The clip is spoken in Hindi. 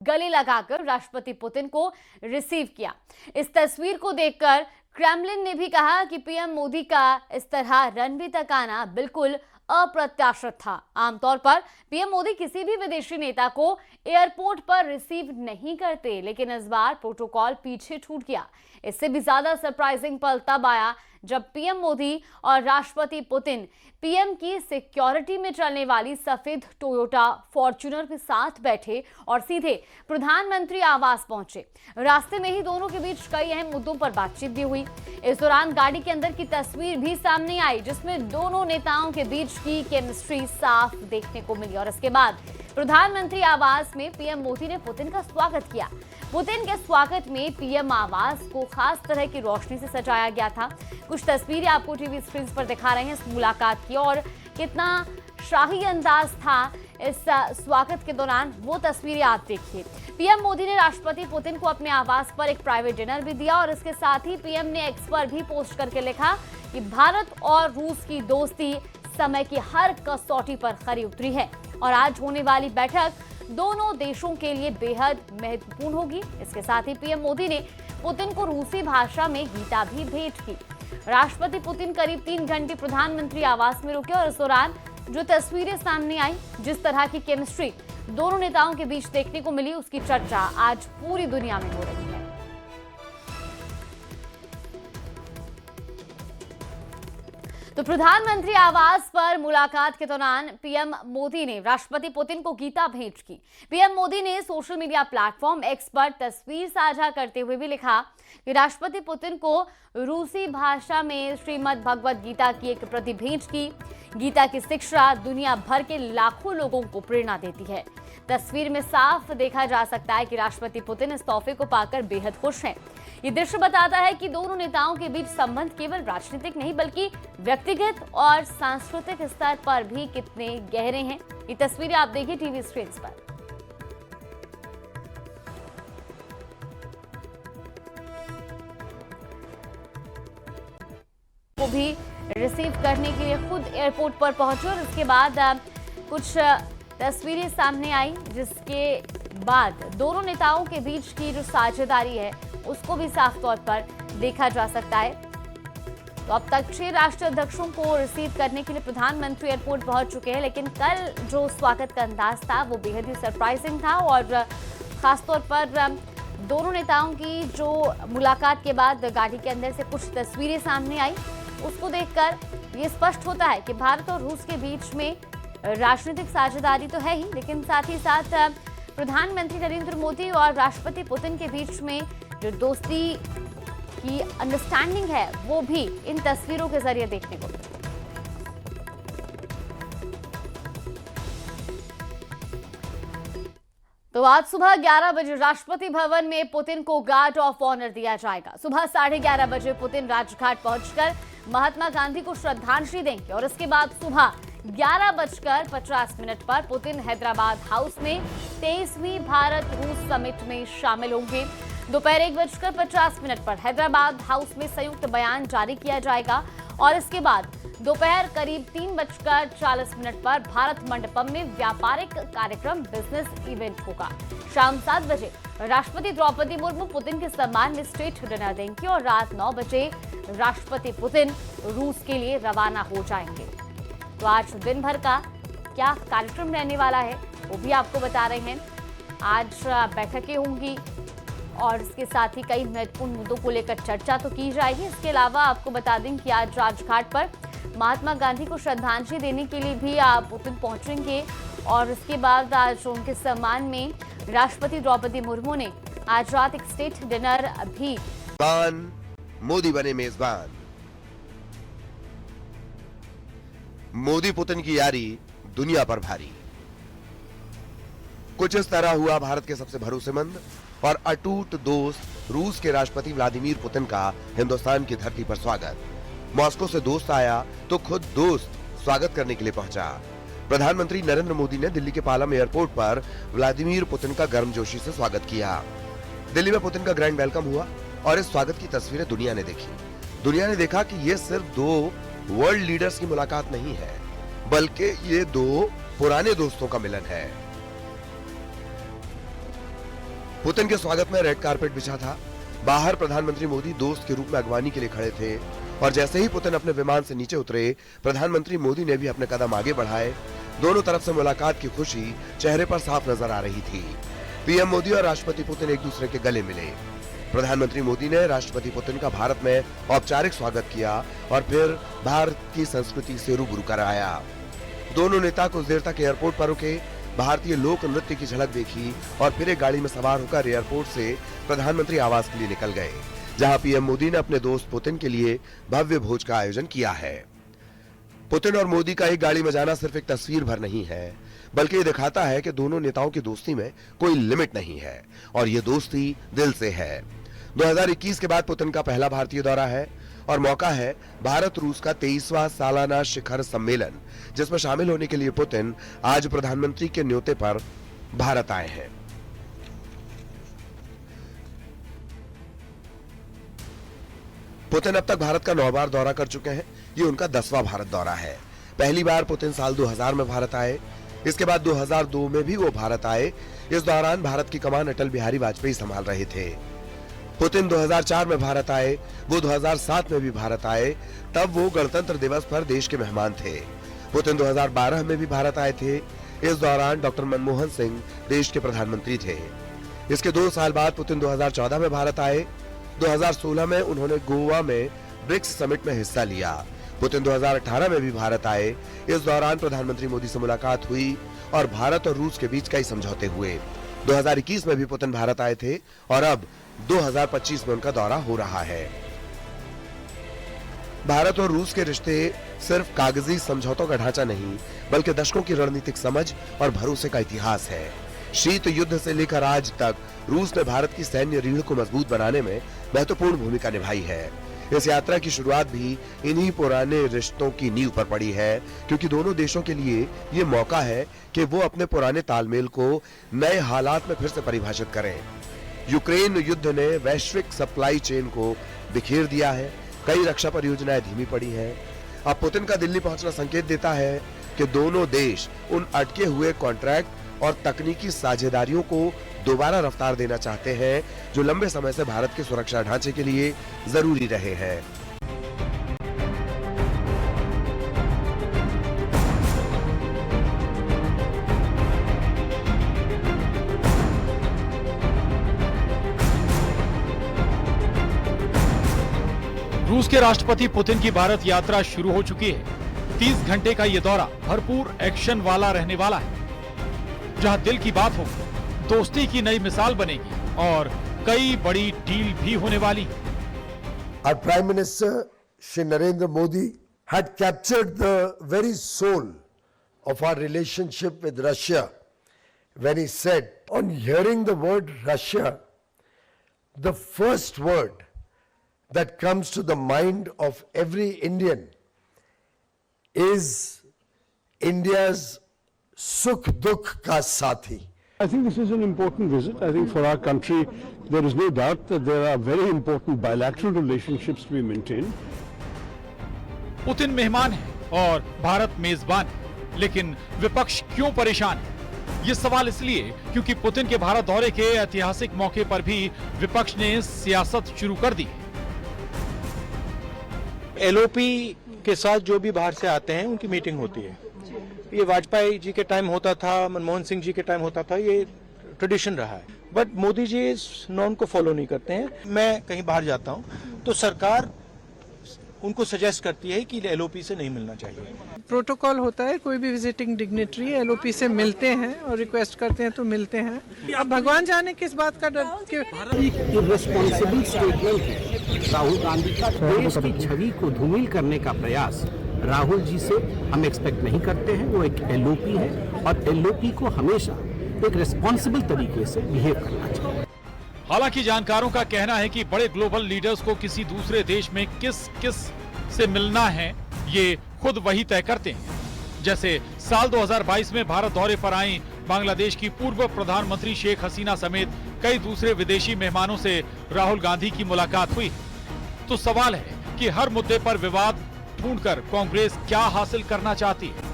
गले लगाकर राष्ट्रपति पुतिन को रिसीव किया। इस तस्वीर को देखकर क्रेमलिन ने भी कहा कि पीएम मोदी का इस तरह रनवे तक आना बिल्कुल अप्रत्याशित था। आमतौर पर पीएम मोदी किसी भी विदेशी नेता को एयरपोर्ट पर रिसीव नहीं करते, लेकिन इस बार प्रोटोकॉल पीछे छूट गया। इससे भी ज्यादा सरप्राइजिंग पल तब आया जब पीएम मोदी और राष्ट्रपति पुतिन पीएम की सिक्योरिटी में चलने वाली सफेद टोयोटा फॉर्च्यूनर के साथ बैठे और सीधे प्रधानमंत्री आवास पहुंचे। रास्ते में ही दोनों के बीच कई अहम मुद्दों पर बातचीत भी हुई। इस दौरान गाड़ी के अंदर की तस्वीर भी सामने आई, जिसमें दोनों नेताओं के बीच की केमिस्ट्री साफ देखने को मिली। और इसके बाद प्रधानमंत्री आवास में पीएम मोदी ने पुतिन का स्वागत किया। पुतिन के स्वागत में पीएम आवास को खास तरह की रोशनी से सजाया गया था। कुछ तस्वीरें आपको टीवी स्क्रीन पर दिखा रहे हैं इस मुलाकात की, और कितना शाही अंदाज था इस स्वागत के दौरान, वो तस्वीरें आप देखिए। पीएम मोदी ने राष्ट्रपति पुतिन को अपने आवास पर एक प्राइवेट डिनर भी दिया, और इसके साथ ही पीएम ने एक्स पर भी पोस्ट करके लिखा कि भारत और रूस की दोस्ती समय की हर कसौटी पर खरी उतरी है और आज होने वाली बैठक दोनों देशों के लिए बेहद महत्वपूर्ण होगी। इसके साथ ही पीएम मोदी ने पुतिन को रूसी भाषा में गीता भी भेंट की। राष्ट्रपति पुतिन करीब 3 घंटे प्रधानमंत्री आवास में रुके और इस दौरान जो तस्वीरें सामने आई, जिस तरह की केमिस्ट्री दोनों नेताओं के बीच देखने को मिली, उसकी चर्चा आज पूरी दुनिया में हो रही है। तो प्रधानमंत्री आवास पर मुलाकात के दौरान पीएम मोदी ने राष्ट्रपति पुतिन को गीता भेंट की। पीएम मोदी ने सोशल मीडिया प्लेटफॉर्म एक्स पर तस्वीर साझा करते हुए भी लिखा कि राष्ट्रपति पुतिन को रूसी भाषा में श्रीमद् भगवद गीता की एक प्रति भेंट की। गीता की शिक्षा दुनिया भर के लाखों लोगों को प्रेरणा देती है। तस्वीर में साफ देखा जा सकता है कि राष्ट्रपति पुतिन इस तोहफे को पाकर बेहद खुश हैं। ये दृश्य बताता है कि दोनों नेताओं के बीच संबंध केवल राजनीतिक नहीं बल्कि व्यक्तिगत और सांस्कृतिक स्तर पर भी कितने गहरे हैं। ये तस्वीरें आप देखिए टीवी स्क्रीन पर। वो भी रिसीव करने के लिए खुद एयरपोर्ट पर पहुंचे और उसके बाद कुछ तस्वीरें सामने आई, जिसके बाद दोनों नेताओं के बीच की जो साझेदारी है उसको भी साफ तौर पर देखा जा सकता है। तो अब तक 6 राष्ट्रीय अध्यक्षों को रिसीव करने के लिए प्रधानमंत्री एयरपोर्ट पहुंच चुके हैं, लेकिन कल जो स्वागत का अंदाज था वो बेहद ही सरप्राइजिंग था और खासतौर पर दोनों नेताओं की जो मुलाकात के बाद गाड़ी के अंदर से कुछ तस्वीरें सामने आई, उसको देखकर ये स्पष्ट होता है कि भारत और रूस के बीच में राजनीतिक साझेदारी तो है ही, लेकिन साथ ही साथ प्रधानमंत्री नरेंद्र मोदी और राष्ट्रपति पुतिन के बीच में जो दोस्ती की अंडरस्टैंडिंग है वो भी इन तस्वीरों के जरिए देखने को मिली। तो आज सुबह 11 बजे राष्ट्रपति भवन में पुतिन को गार्ड ऑफ ऑनर दिया जाएगा। सुबह 11:30 बजे पुतिन राजघाट पहुंचकर महात्मा गांधी को श्रद्धांजलि देंगे और इसके बाद सुबह 11:50 पर पुतिन हैदराबाद हाउस में 23वीं भारत रूस समिट में शामिल होंगे। दोपहर 1:50 पर हैदराबाद हाउस में संयुक्त बयान जारी किया जाएगा और इसके बाद दोपहर करीब 3:40 पर भारत मंडपम में व्यापारिक कार्यक्रम बिजनेस इवेंट होगा। शाम 7 बजे राष्ट्रपति द्रौपदी मुर्मू पुतिन के सम्मान में स्टेट डिनर देंगे और रात 9 बजे राष्ट्रपति पुतिन रूस के लिए रवाना हो जाएंगे। तो आज दिन भर का क्या कार्यक्रम रहने वाला है वो भी आपको बता रहे हैं। आज बैठकें होंगी और इसके साथ ही कई महत्वपूर्ण मुद्दों को लेकर चर्चा तो की जाएगी। इसके अलावा आपको बता दें कि आज राजघाट पर महात्मा गांधी को श्रद्धांजलि देने के लिए भी पुतिन पहुंचेंगे और इसके बाद आज उनके सम्मान में राष्ट्रपति द्रौपदी मुर्मू ने आज रात एक स्टेट डिनर भी। मोदी बने मेजबान। मोदी पुतिन की यारी दुनिया पर भारी। कुछ इस तरह हुआ भारत के सबसे भरोसेमंद और अटूट दोस्त रूस के राष्ट्रपति व्लादिमीर पुतिन का हिंदुस्तान की धरती पर स्वागत। मॉस्को से दोस्त आया तो खुद दोस्त स्वागत करने के लिए पहुंचा। प्रधानमंत्री नरेंद्र मोदी ने दिल्ली के पालम एयरपोर्ट पर व्लादिमीर पुतिन का गर्मजोशी से स्वागत किया। दिल्ली में पुतिन का ग्रैंड वेलकम हुआ और इस स्वागत की तस्वीरें दुनिया ने देखी। दुनिया ने देखा कि ये सिर्फ 2 वर्ल्ड लीडर्स की मुलाकात नहीं है, बल्कि ये 2 पुराने दोस्तों का मिलन है। पुतिन के स्वागत में रेड कारपेट बिछा था। बाहर प्रधानमंत्री मोदी दोस्त के रूप में अगवानी के लिए खड़े थे और जैसे ही पुतिन अपने विमान से नीचे उतरे, प्रधानमंत्री मोदी ने भी अपने कदम आगे बढ़ाए। दोनों तरफ से मुलाकात की खुशी चेहरे पर साफ नजर आ रही थी। पीएम मोदी और राष्ट्रपति पुतिन एक दूसरे के गले मिले। प्रधानमंत्री मोदी ने राष्ट्रपति पुतिन का भारत में औपचारिक स्वागत किया और फिर भारत की संस्कृति से रूबरू कराया। दोनों नेता कुछ देर तक एयरपोर्ट पर रुके, भारतीय लोक नृत्य की झलक देखी और फिर एक गाड़ी में सवार होकर एयरपोर्ट से प्रधानमंत्री आवास के लिए निकल गए, जहां पीएम मोदी ने अपने दोस्त पुतिन के लिए भव्य भोज का आयोजन किया है। पुतिन और मोदी का एक गाड़ी में जाना सिर्फ एक तस्वीर भर नहीं है, बल्कि ये दिखाता है कि दोनों नेताओं की दोस्ती में कोई लिमिट नहीं है और ये दोस्ती दिल से है। 2021 के बाद पुतिन का पहला भारतीय दौरा है और मौका है भारत रूस का 23वां सालाना शिखर सम्मेलन, जिसमें शामिल होने के लिए पुतिन आज प्रधानमंत्री के न्योते पर भारत आए हैं। पुतिन अब तक भारत का 9 बार दौरा कर चुके हैं। ये उनका 10वां भारत दौरा है। पहली बार पुतिन साल 2000 में भारत आए, इसके बाद 2002 में भी वो भारत आए। इस दौरान भारत की कमान अटल बिहारी वाजपेयी संभाल रहे थे। पुतिन 2004 में भारत आए, वो 2007 में भी भारत आए, तब वो गणतंत्र दिवस पर देश के मेहमान थे। पुतिन 2012 में भी भारत आए थे। इस दौरान डॉक्टर मनमोहन सिंह देश के प्रधानमंत्री थे। इसके 2 साल बाद पुतिन 2014 में भारत आए। 2016 में उन्होंने गोवा में ब्रिक्स समिट में हिस्सा लिया। पुतिन 2018 में भी भारत आए। इस दौरान प्रधानमंत्री मोदी से मुलाकात हुई और भारत और रूस के बीच कई समझौते हुए। 2021 में भी पुतिन भारत आए थे और अब 2025 में उनका दौरा हो रहा है। भारत और रूस के रिश्ते सिर्फ कागजी समझौतों का ढांचा नहीं, बल्कि दशकों की रणनीतिक समझ और भरोसे का इतिहास है। शीत युद्ध से लेकर आज तक रूस ने भारत की सैन्य रीढ़ को मजबूत बनाने में महत्वपूर्ण भूमिका निभाई है। इस यात्रा की शुरुआत भी इन्हीं पुराने रिश्तों की नींव पर पड़ी है, क्योंकि दोनों देशों के लिए ये मौका है कि वो अपने पुराने तालमेल को नए हालात में फिर से परिभाषित करें। यूक्रेन युद्ध ने वैश्विक सप्लाई चेन को बिखेर दिया है। कई रक्षा परियोजनाएं धीमी पड़ी हैं। अब पुतिन का दिल्ली पहुंचना संकेत देता है कि दोनों देश उन अटके हुए कॉन्ट्रैक्ट और तकनीकी साझेदारियों को दोबारा रफ्तार देना चाहते हैं, जो लंबे समय से भारत के सुरक्षा ढांचे के लिए जरूरी रहे हैं। रूस के राष्ट्रपति पुतिन की भारत यात्रा शुरू हो चुकी है। 30 घंटे का ये दौरा भरपूर एक्शन वाला रहने वाला है, जहां दिल की बात होगी, दोस्ती की नई मिसाल बनेगी और कई बड़ी डील भी होने वाली है। Our Prime Minister Shri Narendra Modi had captured the very soul of our relationship with Russia when he said, on hearing the word Russia, the first word that comes to the mind of every Indian is India's Sukh Dukh Ka Sathi. I think this is an important visit. I think for our country, there is no doubt that there are very important bilateral relationships to be maintained. Putin मेहमान है और भारत मेजबान है, लेकिन विपक्ष क्यों परेशान है? ये सवाल इसलिए क्योंकि पुतिन के भारत दौरे के ऐतिहासिक मौके पर भी विपक्ष ने सियासत शुरू कर दी। एलओपी के साथ जो भी बाहर से आते हैं उनकी मीटिंग होती है। ये वाजपेयी जी के टाइम होता था, मनमोहन सिंह जी के टाइम होता था, ये ट्रेडिशन रहा है। बट मोदी जी इस नॉर्म को फॉलो नहीं करते हैं। मैं कहीं बाहर जाता हूं तो सरकार उनको सजेस्ट करती है कि एलओपी से नहीं मिलना चाहिए। प्रोटोकॉल होता है, कोई भी विजिटिंग डिग्नेटरी एलओपी से मिलते हैं और रिक्वेस्ट करते हैं तो मिलते हैं। अब भगवान जाने किस बात का डर। इर्रेस्पॉन्सिबल स्टेटमेंट है राहुल गांधी का। देश की छवि को धूमिल करने का प्रयास राहुल जी से हम एक्सपेक्ट नहीं करते हैं। वो एक एलओपी है और एलओपी को हमेशा एक रिस्पॉन्सिबल तरीके से बिहेव करना चाहिए। हालांकि जानकारों का कहना है कि बड़े ग्लोबल लीडर्स को किसी दूसरे देश में किस किस से मिलना है, ये खुद वही तय करते हैं। जैसे साल 2022 में भारत दौरे पर आई बांग्लादेश की पूर्व प्रधानमंत्री शेख हसीना समेत कई दूसरे विदेशी मेहमानों से राहुल गांधी की मुलाकात हुई। तो सवाल है कि हर मुद्दे पर विवाद ढूंढकर कांग्रेस क्या हासिल करना चाहती है।